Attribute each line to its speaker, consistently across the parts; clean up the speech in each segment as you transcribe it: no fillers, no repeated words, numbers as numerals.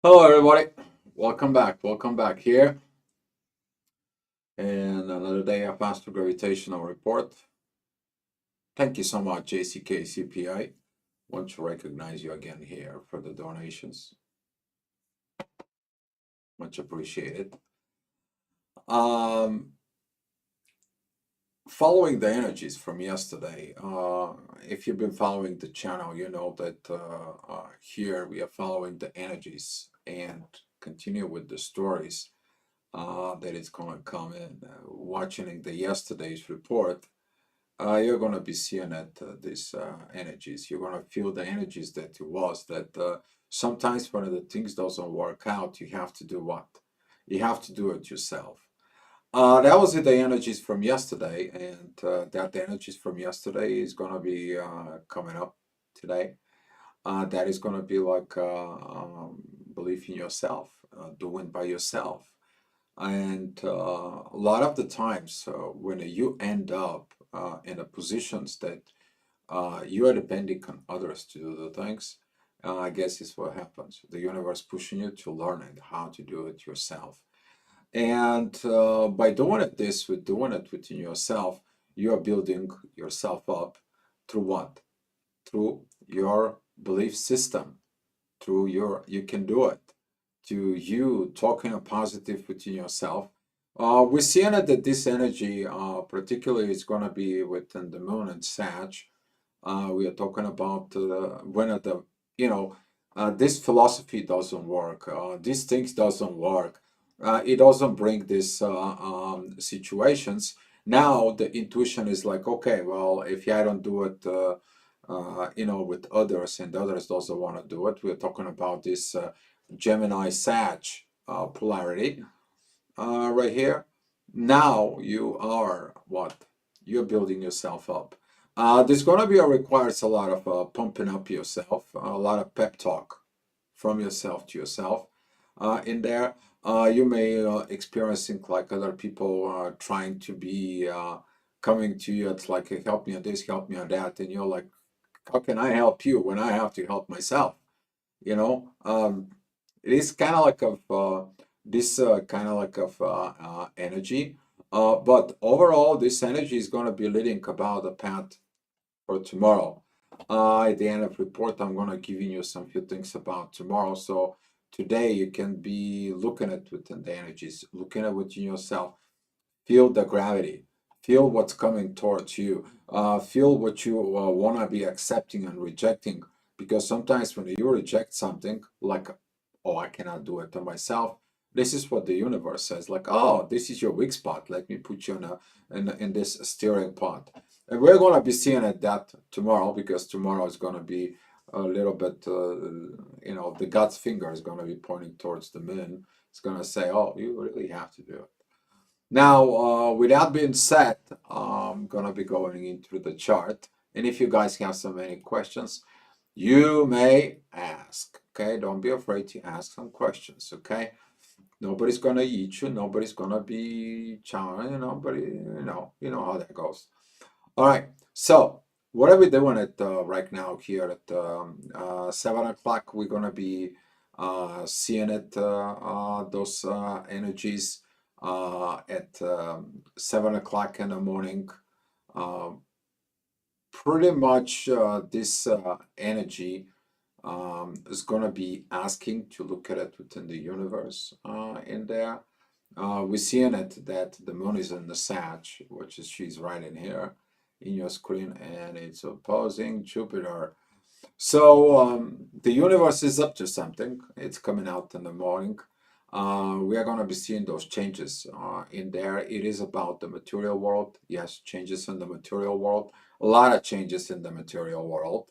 Speaker 1: Hello, everybody. Welcome back. Welcome back here. And another day of Astro Gravitational Report. Thank you so much, JCK CPI. Want to recognize you again here for the donations. Much appreciated. Um, Following the energies from yesterday, if you've been following the channel, you know that here we are following the energies and continue with the stories that is going to come in. Watching the yesterday's report, you're going to be seeing it, these energies. You're going to feel the energies that it was. That sometimes when the things doesn't work out, you have to do what? You have to do it yourself. That was the energies from yesterday, and that the energies from yesterday is going to be coming up today. That is going to be like belief in yourself, doing by yourself. And a lot of the times, when you end up in a positions that you are depending on others to do the things, I guess is what happens. The universe pushing you to learn it, how to do it yourself. And by doing it with doing it within yourself, you are building yourself up through what? Through your belief system, through your you can do it, to you talking a positive within yourself. We're seeing it that this energy, particularly, is going to be within the moon and Sag. We are talking about when at the you know this philosophy doesn't work. These things doesn't work. It doesn't bring these situations. Now the intuition is like, okay, well, if I don't do it, with others and others doesn't want to do it. We're talking about this Gemini Sag polarity right here. Now you are what? You're building yourself up. There's going to be requires a lot of pumping up yourself, a lot of pep talk from yourself to yourself. In there, you may experiencing like other people trying to be coming to you. It's like, "Hey, help me on this, help me on that," and you're like, how can I help you when I have to help myself? You know, it is kind of like of this kind of like of energy. But overall, this energy is going to be leading about the path for tomorrow. At the end of report, I'm going to giving you some few things about tomorrow. So today you can be looking at within the energies, looking at within yourself, feel the gravity, feel what's coming towards you, feel what you want to be accepting and rejecting. Because sometimes when you reject something, like, oh, I cannot do it to myself, this is what the universe says, like, oh, this is your weak spot. Let me put you in this steering pod. And we're going to be seeing it that tomorrow, because tomorrow is going to be a little bit, the God's finger is going to be pointing towards the moon. It's going to say, oh, you really have to do it. Now, with that being said, I'm gonna be going into the chart, and if you guys have so many questions, you may ask. Okay, don't be afraid to ask some questions. Okay, nobody's gonna eat you. Nobody's gonna be challenged. Nobody, you know how that goes. All right. So, what are we doing at right now here at 7 o'clock? We're gonna be seeing it those energies at 7 o'clock in the morning. Uh, Pretty much this energy is gonna be asking to look at it within the universe in there. We're seeing it that the moon is in the Sag, which is she's right in here in your screen, and it's opposing Jupiter. So the universe is up to something. It's coming out in the morning. We are going to be seeing those changes in there. It is about the material world. Yes, changes in the material world. A lot of changes in the material world.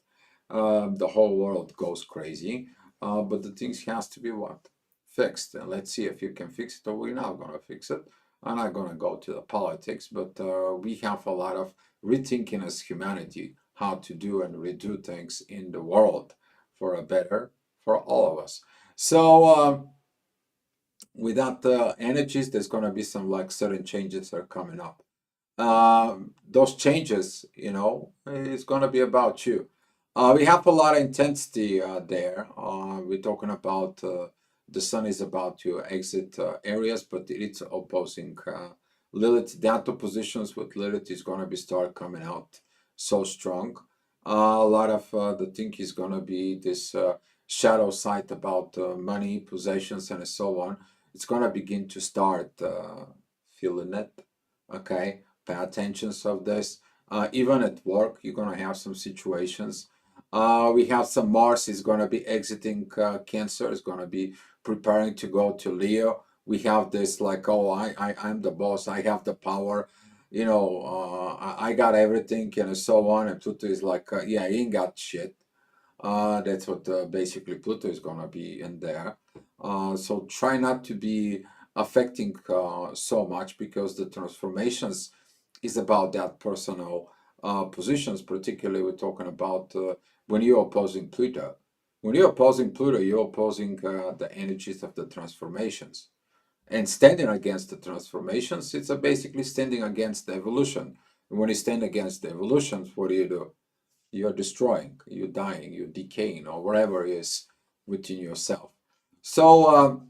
Speaker 1: The whole world goes crazy. But the things has to be what? Fixed. And let's see if you can fix it, or we're not going to fix it. I'm not going to go to the politics, but we have a lot of rethinking as humanity how to do and redo things in the world for a better for all of us. So without the energies, there's going to be some like certain changes that are coming up. Those changes, it's going to be about you. We have a lot of intensity there. We're talking about The sun is about to exit Aries, but it's opposing Lilith. That oppositions with Lilith is going to be start coming out so strong. A lot of the thing is going to be this shadow side about money, possessions, and so on. It's going to begin to start feeling it. Okay, pay attention of this. Even at work, you're going to have some situations. We have some Mars is going to be exiting Cancer, is going to be preparing to go to Leo. We have this like, oh, I'm the boss, I have the power, you know, I got everything and so on. And Pluto is like, yeah, he ain't got shit. That's what basically Pluto is going to be in there. So try not to be affecting so much, because the transformations is about that personal positions. Particularly, we're talking about when you're opposing Pluto. When you're opposing Pluto, you're opposing the energies of the transformations. And standing against the transformations, it's basically standing against the evolution. And when you stand against the evolutions, what do? You're destroying, you're dying, you're decaying, or whatever is within yourself. So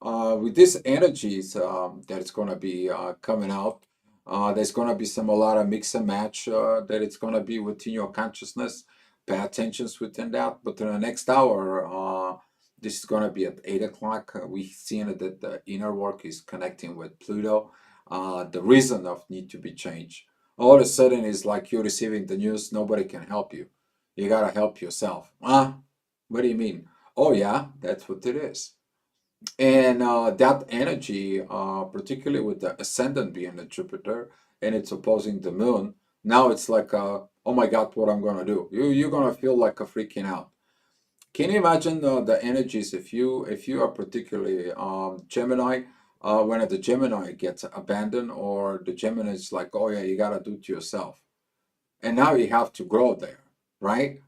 Speaker 1: with these energies that it's going to be coming out, there's going to be a lot of mix and match that it's going to be within your consciousness. Pay attention within that. But in the next hour, this is going to be at 8 o'clock. We've seen that the inner work is connecting with Pluto. The reason of need to be changed. All of a sudden, it's like you're receiving the news. Nobody can help you. You got to help yourself. What do you mean? Oh, yeah, that's what it is. And that energy, particularly with the ascendant being a Jupiter and it's opposing the moon, now it's like, oh my God, what I'm gonna do? You're gonna feel like a freaking out. Can you imagine the energies if you are particularly Gemini, when the Gemini gets abandoned, or the Gemini is like, oh yeah, you gotta do it yourself, and now you have to grow there, right?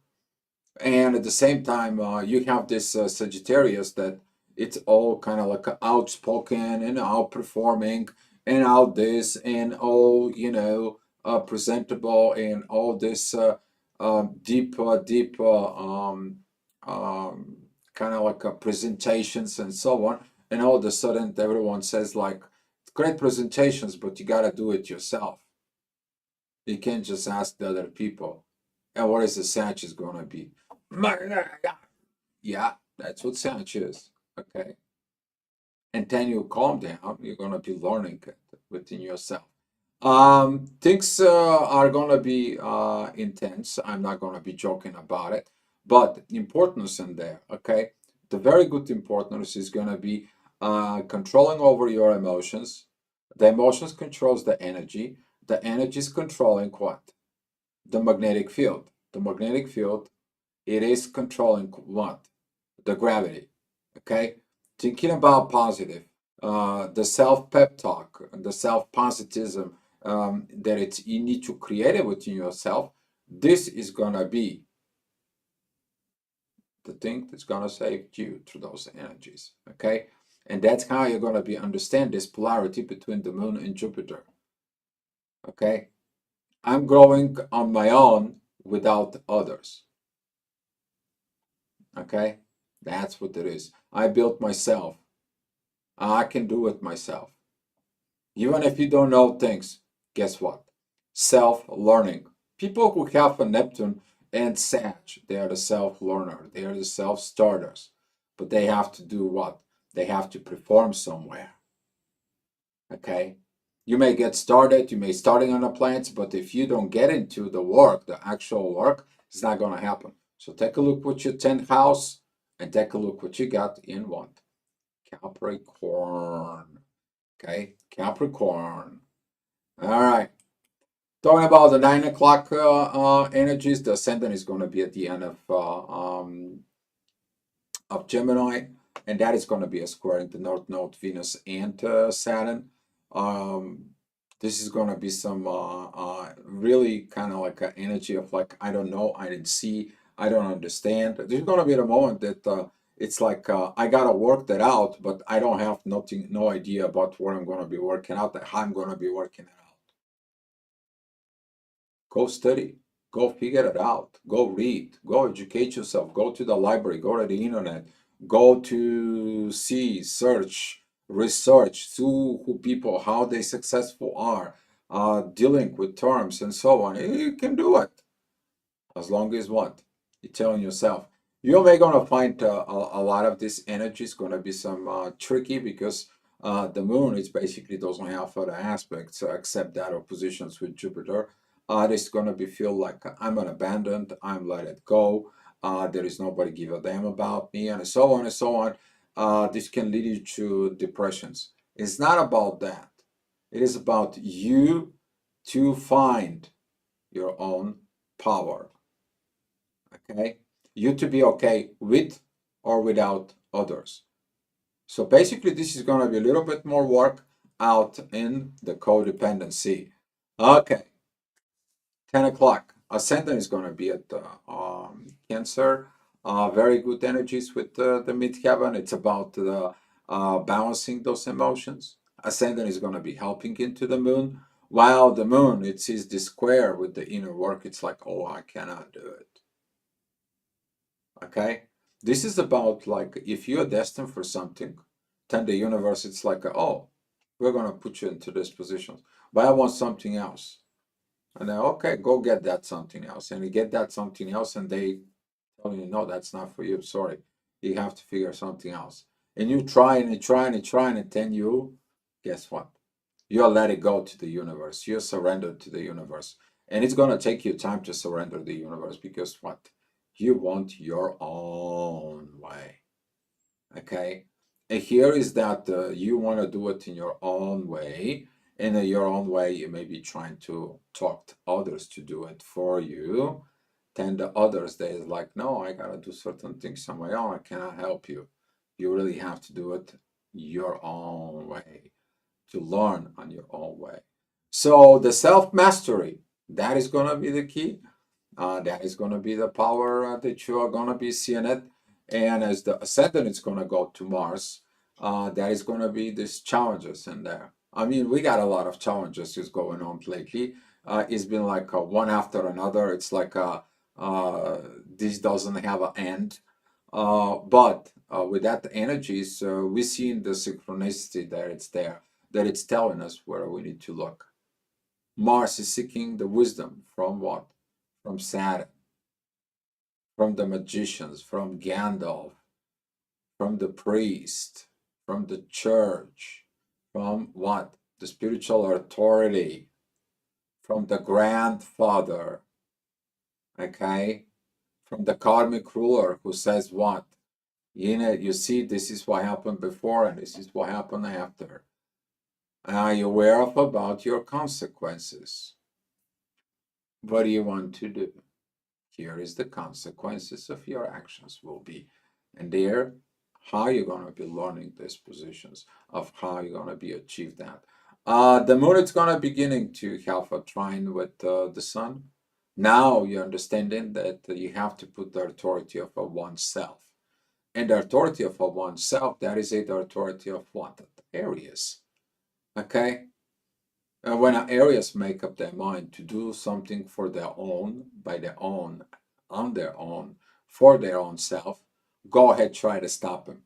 Speaker 1: And at the same time, you have this Sagittarius that it's all kind of like outspoken and outperforming and out this and all, presentable and all this deep kind of like presentations and so on. And all of a sudden, everyone says like, great presentations, but you got to do it yourself. You can't just ask the other people. And what is the Sag is going to be? Yeah, that's what Sag is. Okay. And then you calm down, you're going to be learning it within yourself. Things are going to be intense. I'm not going to be joking about it, but importance in there, okay? The very good importance is going to be controlling over your emotions. The emotions controls the energy. The energy is controlling what? The magnetic field. The magnetic field, it is controlling what? The gravity, okay? Thinking about positive, the self-pep talk, the self-positivism that it's you need to create it within yourself. This is gonna be the thing that's gonna save you through those energies, okay? And that's how you're gonna be understand this polarity between the moon and Jupiter, okay? I'm growing on my own without others, okay? That's what it is. I built myself. I can do it myself. Even if you don't know things, guess what? Self-learning. People who have a Neptune and Sag, they are the self-learner. They are the self-starters. But they have to do what? They have to perform somewhere. Okay? You may get started, you may starting on a plant, but if you don't get into the work, the actual work, it's not going to happen. So take a look what your 10th house and take a look what you got in what? Capricorn. Okay, Capricorn. All right. Talking about the 9 o'clock energies, the ascendant is going to be at the end of Gemini, and that is going to be a square in the North Node, Venus, and Saturn. Um, this is going to be some really kind of like an energy of like, I don't know, I didn't see, I don't understand. There's going to be the moment that it's like I gotta work that out, but I don't have no idea about what I'm going to be working out, how I'm going to be working it out. Go study, go figure it out, go read, go educate yourself, go to the library, go to the internet, Go to see, search, research, see who people, how they successful are, dealing with terms and so on. You can do it as long as what you're telling yourself. You're may gonna find a lot of this energy is gonna be some tricky because the moon is basically doesn't have other aspects except that oppositions with Jupiter. It's gonna be feel like I'm abandoned, I'm let it go. There is nobody give a damn about me, and so on and so on. This can lead you to depressions. It's not about that. It is about you to find your own power. Okay, you to be okay with or without others. So basically, this is going to be a little bit more work out in the codependency. Okay, 10 o'clock. Ascendant is going to be at Cancer. Very good energies with the midheaven. It's about balancing those emotions. Ascendant is going to be helping into the moon. While the moon, it sees the square with the inner work. It's like, oh, I cannot do it. Okay, this is about like if you are destined for something, then the universe it's like, oh, we're gonna put you into this position, but I want something else. And then okay, go get that something else, and you get that something else, and they tell you no, that's not for you. Sorry, you have to figure something else. And you try and you try and you try, and then you guess what? You'll let it go to the universe. You're surrendered to the universe. And it's going to take you time to surrender the universe because what? You want your own way. Okay? And here is that you want to do it in your own way. And in your own way, you may be trying to talk to others to do it for you. Then the others, they're like, no, I got to do certain things on my own. I cannot help you. You really have to do it your own way to learn on your own way. So the self-mastery, that is going to be the key. That is going to be the power that you are going to be seeing it. And as the ascendant is going to go to Mars, that is going to be these challenges in there. I mean, we got a lot of challenges is going on lately. It's been like one after another. It's like this doesn't have an end. But with that energies, we see in the synchronicity that it's there, that it's telling us where we need to look. Mars is seeking the wisdom from what? From Saturn, from the magicians, from Gandalf, from the priest, from the church, from what? The spiritual authority, from the grandfather, okay? From the karmic ruler who says what? You know, you see, this is what happened before and this is what happened after. Are you aware of about your consequences? What do you want to do? Here is the consequences of your actions will be. And there, how you're going to be learning these positions of how you're going to be achieve that. The moon is going to beginning to have a trine with the sun. Now you're understanding that you have to put the authority of oneself. And the authority of oneself, that is the authority of what? Aries. Okay? When Aries make up their mind to do something for their own, by their own, on their own, for their own self, go ahead, try to stop them.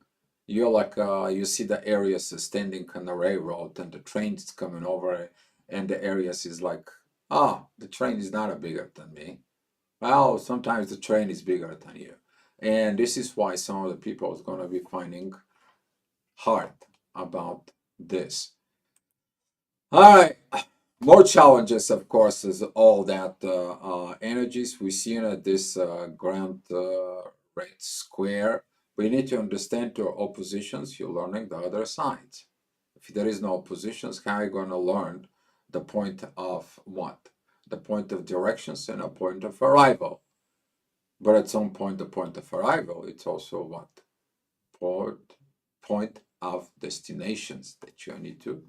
Speaker 1: You're like, you see the Aries standing on the railroad and the train is coming over, and the Aries is like, the train is not bigger than me. Well, sometimes the train is bigger than you. And this is why some of the people is going to be finding hard about this. All right, more challenges, of course, is all that energies we see in this grand red square. We need to understand your oppositions. You're learning the other side. If there is no oppositions, how are you going to learn the point of what? The point of directions and a point of arrival. But at some point, the point of arrival, it's also what? Point of destinations that you need to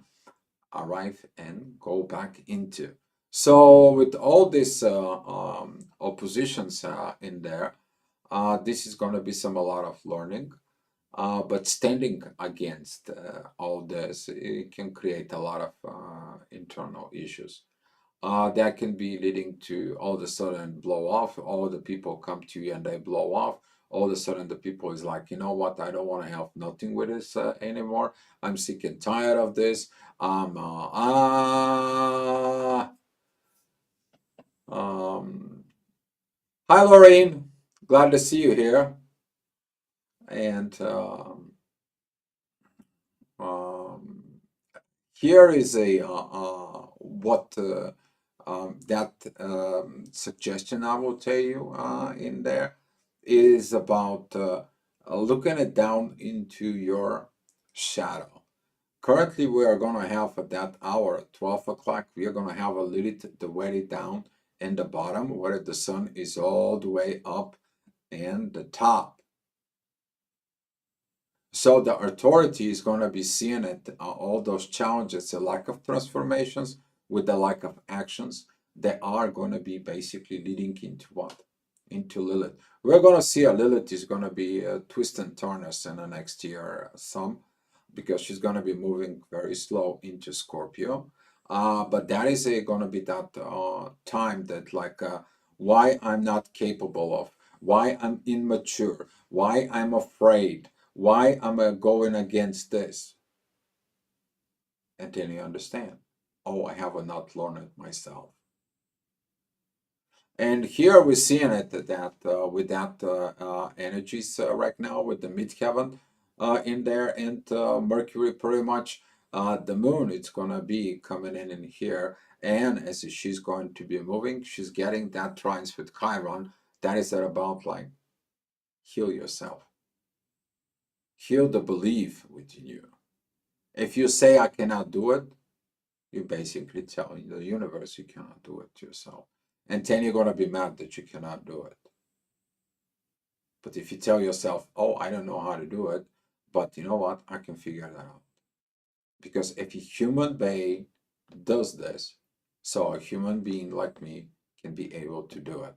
Speaker 1: arrive and go back into. So with all these oppositions in there, this is going to be a lot of learning. But standing against all this, it can create a lot of internal issues. That can be leading to all of a sudden blow off. All the people come to you and they blow off, all of a sudden the people is like, you know what, I don't want to have nothing with this anymore. I'm sick and tired of this. Um, uh, ah, um, Hi, Lorraine. Glad to see you here. And um, here is a what that suggestion I will tell you in there is about looking it down into your shadow. Currently, we are going to have at that hour, at 12 o'clock, we are going to have a little the way down in the bottom where the sun is all the way up and the top. So the authority is going to be seeing it, all those challenges, the lack of transformations with the lack of actions, they are going to be basically leading into what? Into Lilith. We're going to see a Lilith is going to be twist and turn us in the next year some, because she's going to be moving very slow into Scorpio. But that is going to be that time that like why I'm not capable of, why I'm immature, why I'm afraid, why am I going against this? And then you understand, oh, I have not learned it myself. And here we're seeing it that with that energies right now with the midheaven in there and Mercury pretty much the moon it's gonna be coming in here, and as she's going to be moving, she's getting that trines with Chiron. That is about like heal yourself, heal the belief within you. If you say I cannot do it, you're basically telling the universe you cannot do it yourself. And then you're going to be mad that you cannot do it. But if you tell yourself, oh, I don't know how to do it, but you know what? I can figure that out. Because if a human being does this, so a human being like me can be able to do it.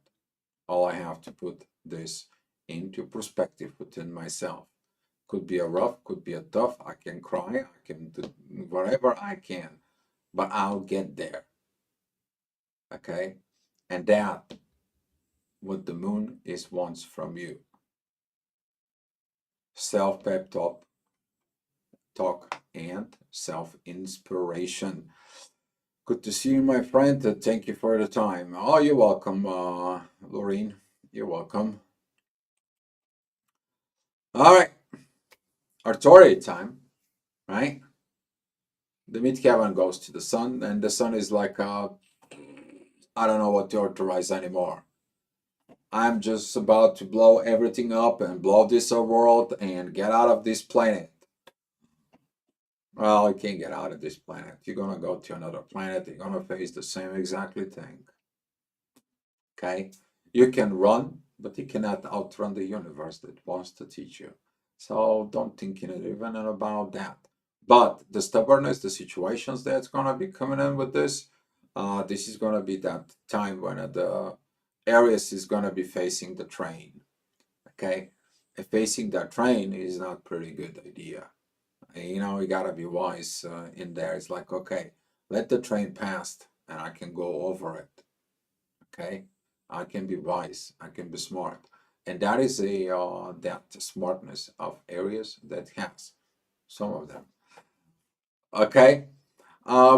Speaker 1: All I have to put this into perspective within myself. Could be a rough, could be a tough. I can cry, I can do whatever I can, but I'll get there. Okay? And that what the moon is wants from you. Self-pep talk and self-inspiration. Good to see you, my friend. Thank you for the time. Oh, you're welcome, Lorene. You're welcome. All right, Arcturian time, right? The midheaven goes to the sun, and the sun is like, I don't know what to authorize anymore. I'm just about to blow everything up and blow this world and get out of this planet. Well, you can't get out of this planet. You're gonna go to another planet. You're gonna face the same exactly thing. Okay? You can run, but you cannot outrun the universe that wants to teach you. So don't think even about that. But the stubbornness, the situations that's gonna be coming in with this is gonna be that time when the Aries is gonna be facing the train. Okay? And facing that train is not pretty good idea. You know, you gotta be wise in there. It's like, okay, let the train pass and I can go over it. Okay, I can be wise, I can be smart. And that is that smartness of Aries that has some of them. Okay,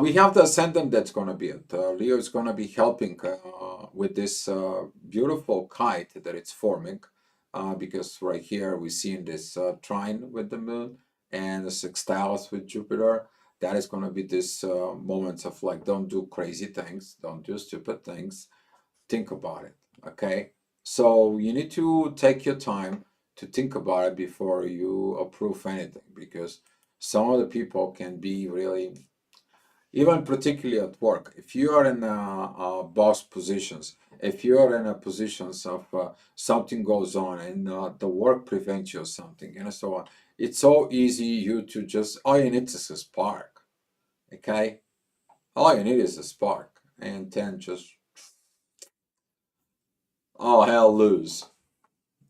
Speaker 1: we have the ascendant that's going to be it. Leo is going to be helping with this beautiful kite that it's forming, because right here we see in this trine with the moon and the sextiles with Jupiter. That is going to be this moments of like, don't do crazy things, don't do stupid things, think about it. Okay, so you need to take your time to think about it before you approve anything, because some of the people can be really, even particularly at work, if you are in boss positions, if you are in a positions of something goes on and the work prevents you of something and so on, it's so easy you to just, all you need is a spark. Okay, all you need is a spark, and then just all hell loose.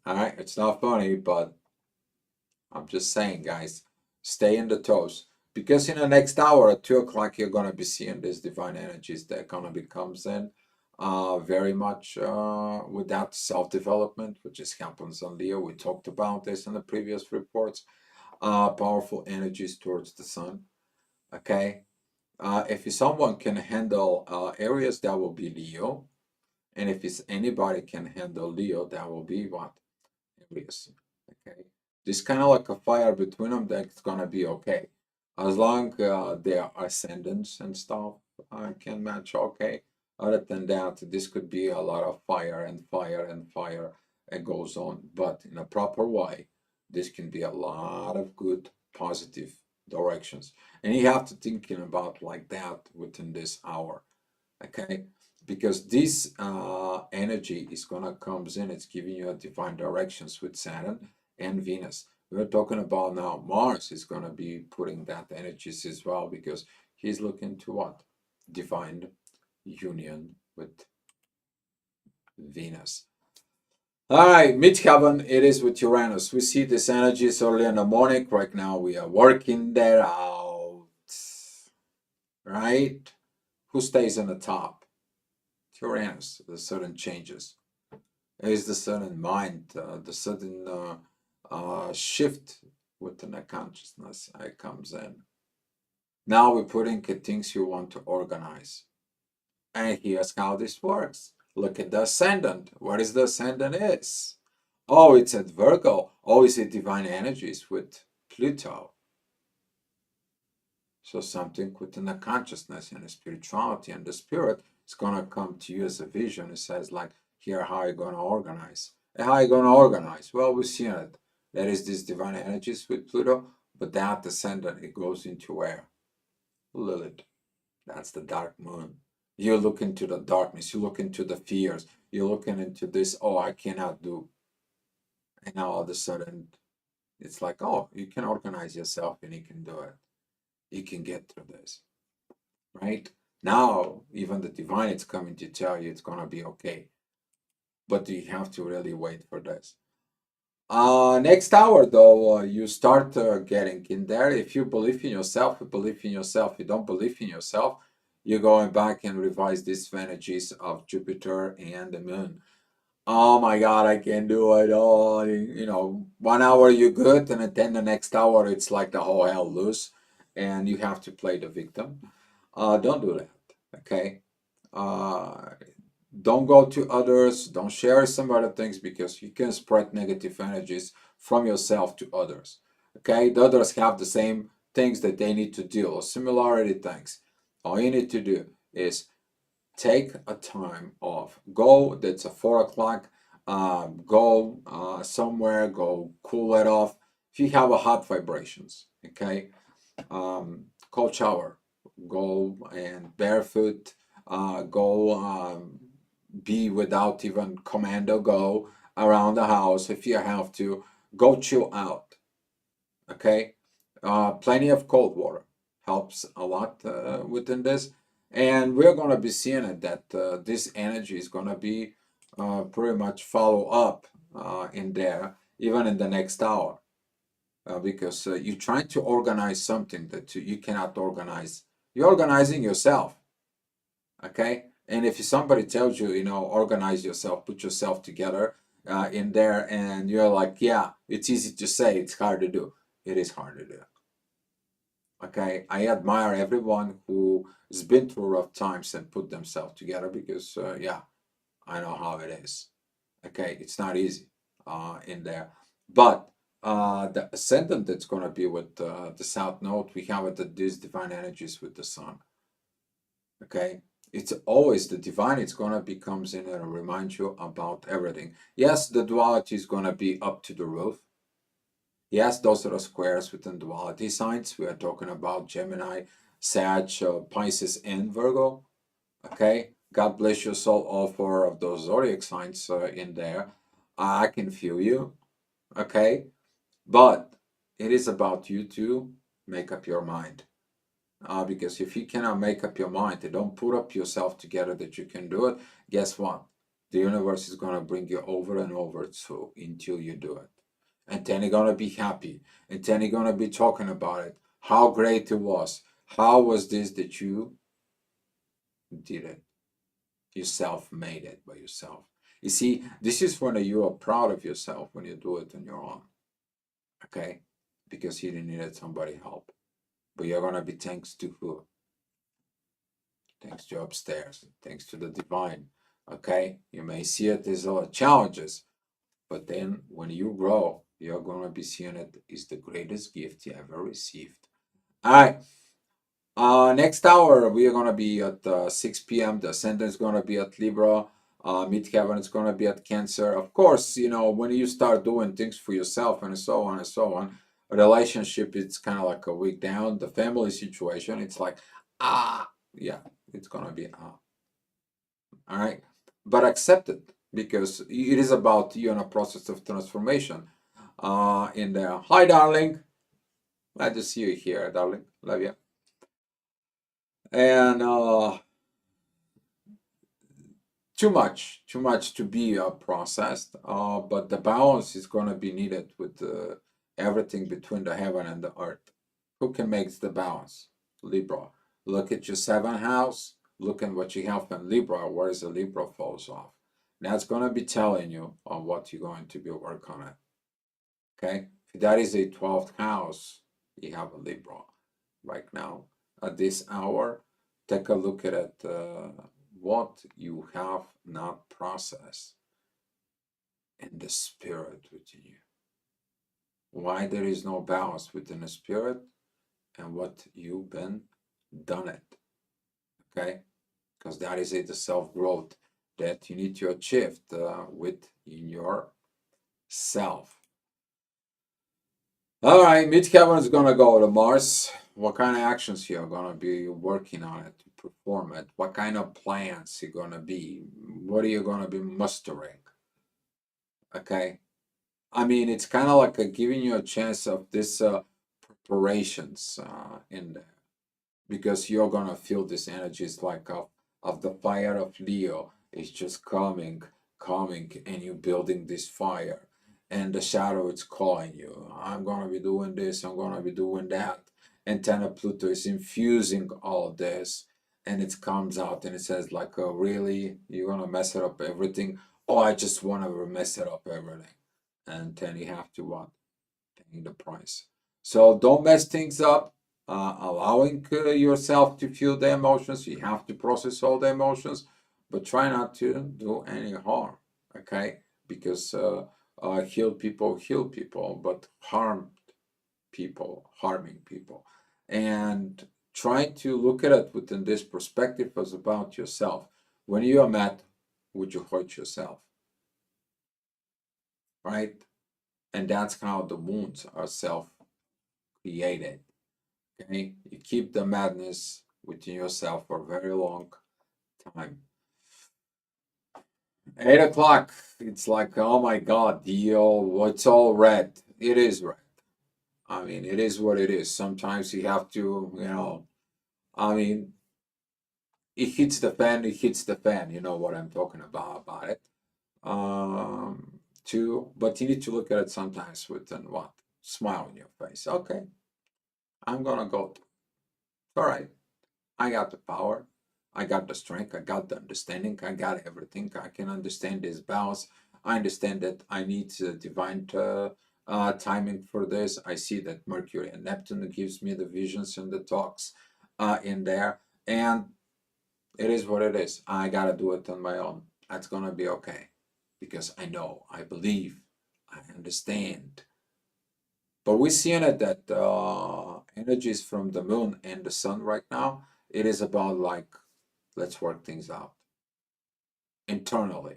Speaker 1: All right, it's not funny, but I'm just saying, guys, stay in the toes, because in the next hour at 2 o'clock you're gonna be seeing these divine energies that gonna be comes in. very much with that self-development, which just happens on Leo. We talked about this in the previous reports. Powerful energies towards the sun. Okay. If someone can handle Aries, that will be Leo. And if it's anybody can handle Leo, that will be what? Aries. Okay. This kind of like a fire between them, that's gonna be okay. As long their ascendants and stuff can match, okay. Other than that, this could be a lot of fire and fire and fire. It goes on, but in a proper way, this can be a lot of good, positive directions. And you have to thinking about like that within this hour, okay? Because this energy is gonna comes in, it's giving you a divine directions with Saturn and Venus. We're talking about now Mars is gonna be putting that energies as well because he's looking to what? Divine union with Venus. All right, midheaven, it is with Uranus. We see this energies early in the morning. Right now, we are working that out, right? Who stays on the top? Uranus, the sudden changes. It is the sudden mind, the sudden shift within the consciousness comes in. Now we're putting things you want to organize. And here's how this works. Look at the ascendant. What is the ascendant is? Oh, it's at Virgo. Oh, it's at divine energies with Pluto. So something within the consciousness and the spirituality and the spirit is going to come to you as a vision. It says like, here, how are you going to organize? And how are you going to organize? Well, we've seen it. That is this divine energies with Pluto, but that ascendant, it goes into where? Lilith. That's the dark moon. You look into the darkness. You look into the fears. You're looking into this, oh, I cannot do. And now all of a sudden, it's like, oh, you can organize yourself and you can do it. You can get through this, right? Now, even the divine is coming to tell you it's going to be okay. But you have to really wait for this. Next hour, though, you start getting in there. If you believe in yourself, you believe in yourself. You don't believe in yourself, you're going back and revise these energies of Jupiter and the moon. Oh my God, I can't do it. Oh, 1 hour you're good, and then the next hour it's like the whole hell loose, and you have to play the victim. Don't do that, okay? Uh, don't go to others. Don't share some other things because you can spread negative energies from yourself to others. Okay, the others have the same things that they need to deal, or similarity things. All you need to do is take a time off. Go, that's a 4 o'clock. Go somewhere, go cool it off. If you have a hot vibrations, okay, cold shower, go and barefoot, go be without even commando, go around the house if you have to, go chill out, okay. Plenty of cold water helps a lot within this, and we're going to be seeing it that this energy is going to be pretty much follow up in there even in the next hour, because you're trying to organize something that you cannot organize. You're organizing yourself, okay. And if somebody tells you, organize yourself, put yourself together in there, and you're like, yeah, it's easy to say, it's hard to do. It is hard to do. Okay, I admire everyone who has been through rough times and put themselves together because, yeah, I know how it is. Okay, it's not easy in there. But the ascendant that's going to be with the South Node, we have it that these divine energies with the Sun. Okay, it's always the divine. It's going to be comes in and remind you about everything. Yes, the duality is going to be up to the roof. Yes, those are the squares within duality signs. We are talking about Gemini, Sag, Pisces, and Virgo. Okay, God bless your soul, all four of those zodiac signs in there. I can feel you. Okay, but it is about you to make up your mind. Because if you cannot make up your mind, and don't put up yourself together that you can do it, guess what? The universe is going to bring you over and over until you do it. And then you're going to be happy. And then you're going to be talking about it. How great it was. How was this that you did it? You self-made it by yourself. You see, this is when you are proud of yourself when you do it on your own, okay? Because you didn't need somebody help. But you're gonna be thanks to who? Thanks to upstairs, thanks to the divine, okay? You may see it as challenges, but then when you grow, you're gonna be seeing it is the greatest gift you ever received. All right. Next hour we are gonna be at 6 p.m. The ascendant is gonna be at Libra. Midheaven is gonna be at Cancer. Of course, you know when you start doing things for yourself and so on and so on. A relationship, it's kind of like a week down. The family situation, it's like yeah, it's gonna be all right, but accept it because it is about you in a process of transformation. In there, hi darling, glad to see you here, darling. Love you. And too much to be processed. But the balance is going to be needed with everything between the heaven and the earth. Who can make the balance? Libra. Look at your seventh house. Look at what you have in Libra. Where is the Libra falls off? That's going to be telling you on what you're going to be working on. Okay, if that is a 12th house, you have a Libra right now at this hour. Take a look at it. What you have not processed in the spirit within you. Why there is no balance within the spirit and what you've been done it. Okay, because that is it, the self-growth that you need to achieve within yourself. All right, Midheaven is gonna go to Mars. What kind of actions you're gonna be working on it to perform it? What kind of plans you're gonna be? What are you gonna be mustering? Okay, I mean it's kind of like giving you a chance of this preparations in there because you're gonna feel this energy. It's like of the fire of Leo. It's just coming, and you building this fire and the shadow is calling you. I'm gonna be doing this, I'm gonna be doing that. And then Pluto is infusing all of this and it comes out and it says like, oh, really? You're gonna mess it up everything? Oh, I just wanna mess it up everything. And then you have to what? Paying the price. So don't mess things up. Allowing yourself to feel the emotions. You have to process all the emotions, but try not to do any harm. Okay, because heal people, but harming people. And try to look at it within this perspective as about yourself. When you are mad, would you hurt yourself? Right? And that's how the wounds are self-created. Okay? You keep the madness within yourself for a very long time. 8 o'clock, it's like, oh my God, it's all red. It is red. I mean, it is what it is. Sometimes you have to, I mean, it hits the fan, it hits the fan. You know what I'm talking about it. But you need to look at it sometimes with what? Smile on your face. Okay, I'm gonna go. All right, I got the power. I got the strength. I got the understanding. I got everything. I can understand this balance. I understand that I need divine timing for this. I see that Mercury and Neptune gives me the visions and the talks in there. And it is what it is. I got to do it on my own. That's going to be okay because I know, I believe, I understand. But we're seeing it that energies from the moon and the sun right now, it is about like, let's work things out internally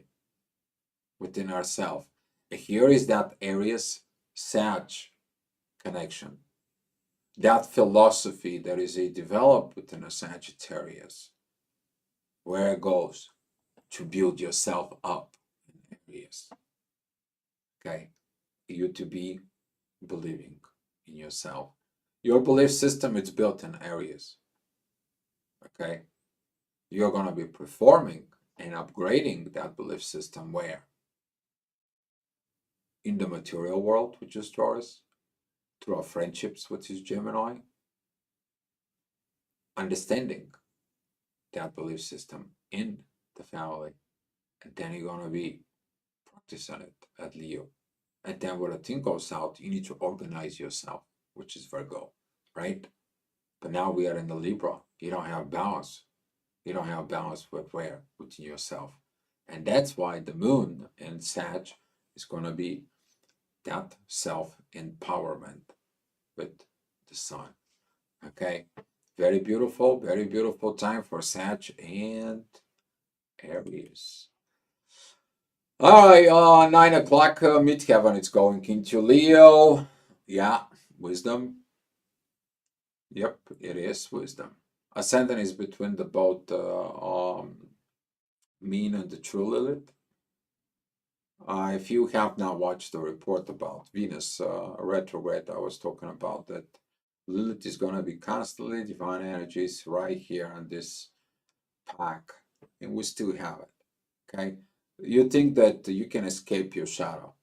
Speaker 1: within ourselves. Here is that Aries Sag connection, that philosophy that is developed within a Sagittarius, where it goes to build yourself up in Aries. Okay, you to be believing in yourself. Your belief system is built in Aries. Okay, you're going to be performing and upgrading that belief system where? In the material world, which is Taurus, through our friendships, which is Gemini, understanding that belief system in the family. And then you're gonna be practicing it at Leo. And then when a thing goes out, you need to organize yourself, which is Virgo, right? But now we are in the Libra. You don't have balance. You don't have balance with where? Within yourself. And that's why the moon in Sag is gonna be that self-empowerment with the sun. Okay. Very beautiful time for Sag and Aries. All right, 9 o'clock, midheaven, it's going into Leo. Yeah, wisdom. Yep, it is wisdom. Ascendant is between the both mean and the true Lilith. If you have not watched the report about Venus retrograde, I was talking about that Lilith is going to be constantly divine energies right here on this pack, and we still have it. Okay, you think that you can escape your shadow?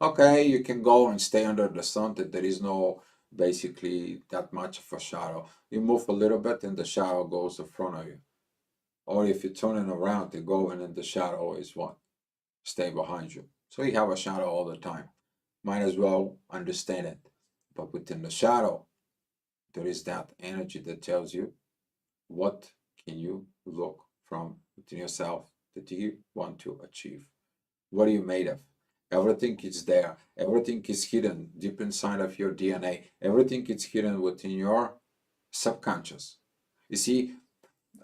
Speaker 1: Okay, you can go and stay under the sun, that there is no basically that much of a shadow. You move a little bit and the shadow goes in front of you. Or if you're turning around to go in and the shadow is what? Stay behind you. So you have a shadow all the time. Might as well understand it. But within the shadow, there is that energy that tells you what can you look from within yourself that you want to achieve. What are you made of? Everything is there. Everything is hidden deep inside of your DNA. Everything is hidden within your subconscious. You see,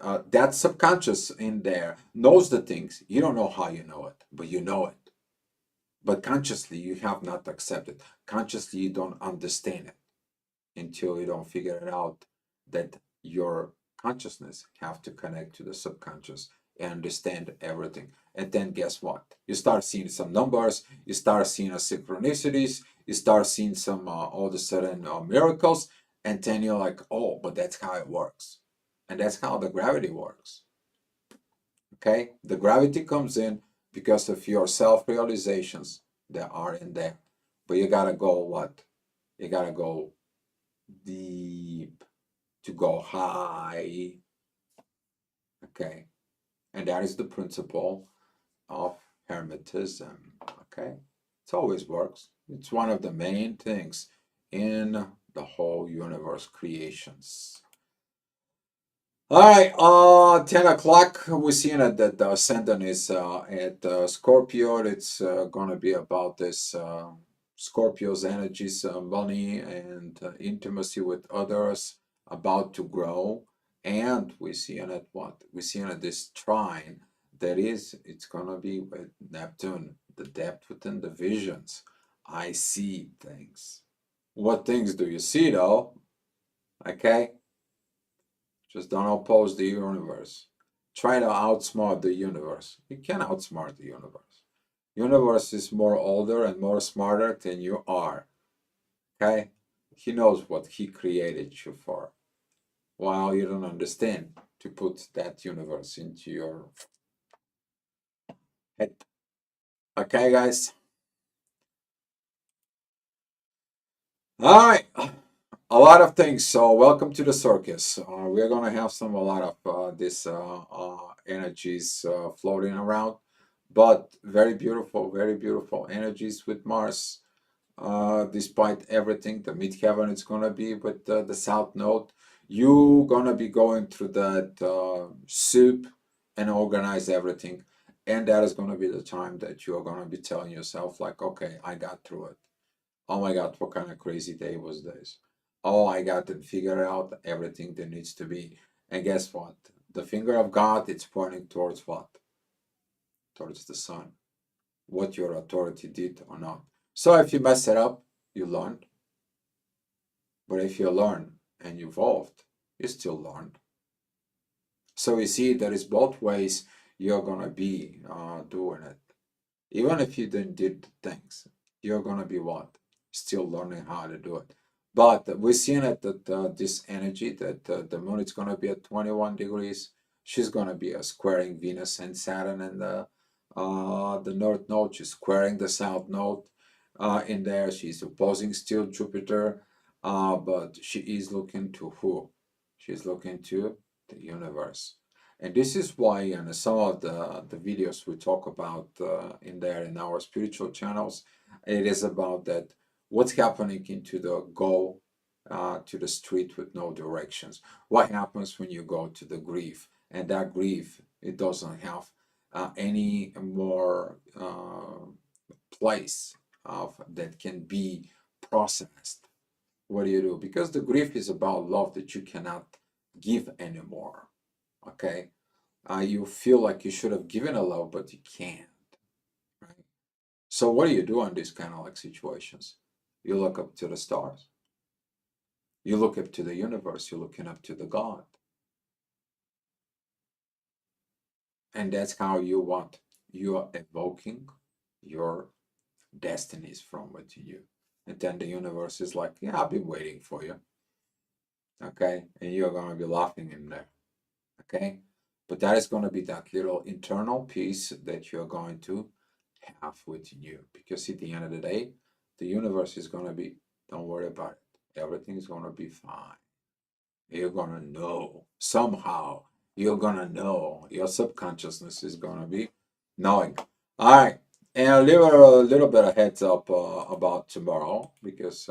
Speaker 1: that subconscious in there knows the things. You don't know how you know it, but you know it. But consciously, you have not accepted. Consciously, you don't understand it until you don't figure it out that your consciousness have to connect to the subconscious and understand everything. And then guess what? You start seeing some numbers, you start seeing synchronicities, you start seeing some all of a sudden miracles, and then you're like, oh, but that's how it works. And that's how the gravity works. Okay? The gravity comes in because of your self-realizations that are in there. But you gotta go what? You gotta go deep to go high. Okay? And that is the principle of Hermetism. Okay? It always works. It's one of the main things in the whole universe creations. All right, 10 o'clock, we're seeing that the ascendant is at Scorpio. It's going to be about this Scorpio's energies, money and intimacy with others about to grow. And we're seeing it what? We're seeing it this trine that is, it's going to be with Neptune, the depth within the visions. I see things. What things do you see though? Okay. Just don't oppose the universe. Try to outsmart the universe. You can't outsmart the universe. Universe is more older and more smarter than you are. Okay? He knows what he created you for. While you don't understand to put that universe into your head. Okay, guys? All right. A lot of things. So welcome to the circus. We're gonna have a lot of this energies floating around, but very beautiful energies with Mars. Despite everything, the midheaven is gonna be with the south node. You gonna be going through that soup and organize everything, and that is gonna be the time that you are gonna be telling yourself like, okay, I got through it. Oh my God, what kind of crazy day was this? Oh, I got to figure out everything there needs to be. And guess what? The finger of God, it's pointing towards what? Towards the sun. What your authority did or not. So if you mess it up, you learned. But if you learn and you evolved, you still learned. So you see, there is both ways you're gonna be doing it. Even if you didn't did things, you're gonna be what? Still learning how to do it. But we're seeing it that this energy that the moon is gonna be at 21 degrees. She's gonna be squaring Venus and Saturn, and the north node. She's squaring the south node in there. She's opposing still Jupiter, but she is looking to who? She's looking to the universe. And this is why in some of the videos we talk about in there in our spiritual channels, it is about that what's happening into the go to the street with no directions. What happens when you go to the grief, and that grief, it doesn't have any more place of that can be processed. What do you do? Because the grief is about love that you cannot give anymore. Okay, you feel like you should have given a love, but you can't. Right? So what do you do in these kind of like situations? You look up to the stars. You look up to the universe. You're looking up to the God, and that's how you are evoking your destinies from within you. And then the universe is like, yeah, I've been waiting for you. Okay, and you're gonna be laughing in there. Okay, but that is gonna be that little internal peace that you're going to have within you, because at the end of the day, the universe is gonna be, don't worry about it, everything's gonna be fine. You're gonna know somehow, you're gonna know, your subconsciousness is gonna be knowing. All right, and I'll leave a little bit of heads up about tomorrow, because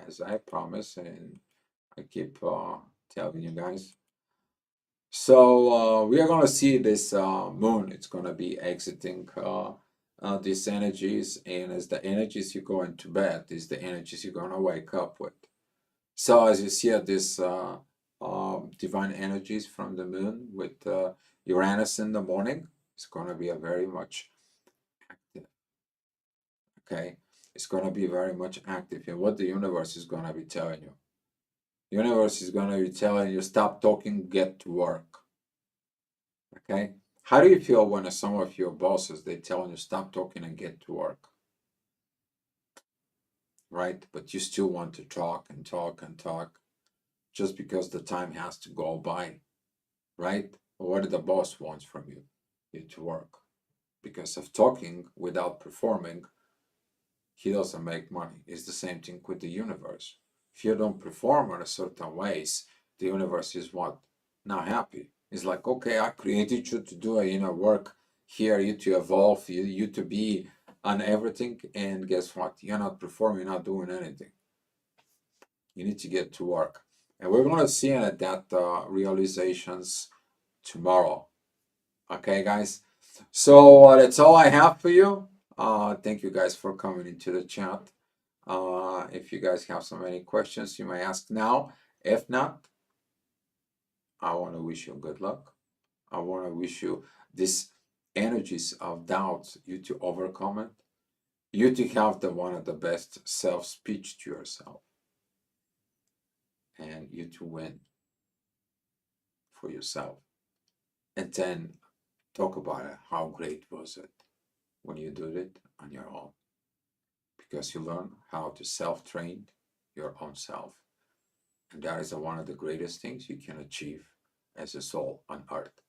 Speaker 1: as I promised and I keep telling you guys. So we are going to see this moon. It's going to be exiting these energies, and as the energies you go into bed, these the energies you're going to wake up with. So as you see this divine energies from the moon with Uranus in the morning, it's going to be a very much active. Okay, it's going to be very much active, and what the universe is going to be telling you. The universe is going to be telling you, stop talking, get to work. Okay? How do you feel when some of your bosses they telling you stop talking and get to work? Right? But you still want to talk and talk and talk just because the time has to go by, right? What do the boss wants from you? You to work. Because of talking without performing, he doesn't make money. It's the same thing with the universe. If you don't perform in a certain ways, the universe is what? Not happy. It's like, okay, I created you to do work here, you to evolve, you to be on everything, and guess what? You're not performing, you're not doing anything. You need to get to work. And we're going to see that realizations tomorrow. Okay, guys? So that's all I have for you. Thank you guys for coming into the chat. If you guys have so many questions, you may ask now. If not, I want to wish you good luck. I want to wish you these energies of doubt, you to overcome it, you to have the one of the best self-speech to yourself, and you to win for yourself. And then talk about it. How great was it when you did it on your own? Because you learn how to self-train your own self. And that is one of the greatest things you can achieve as a soul on earth.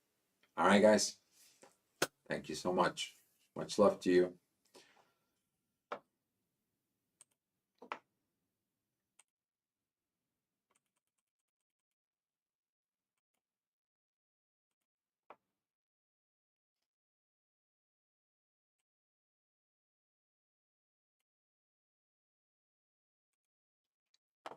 Speaker 1: All right, guys. Thank you so much. Much love to you.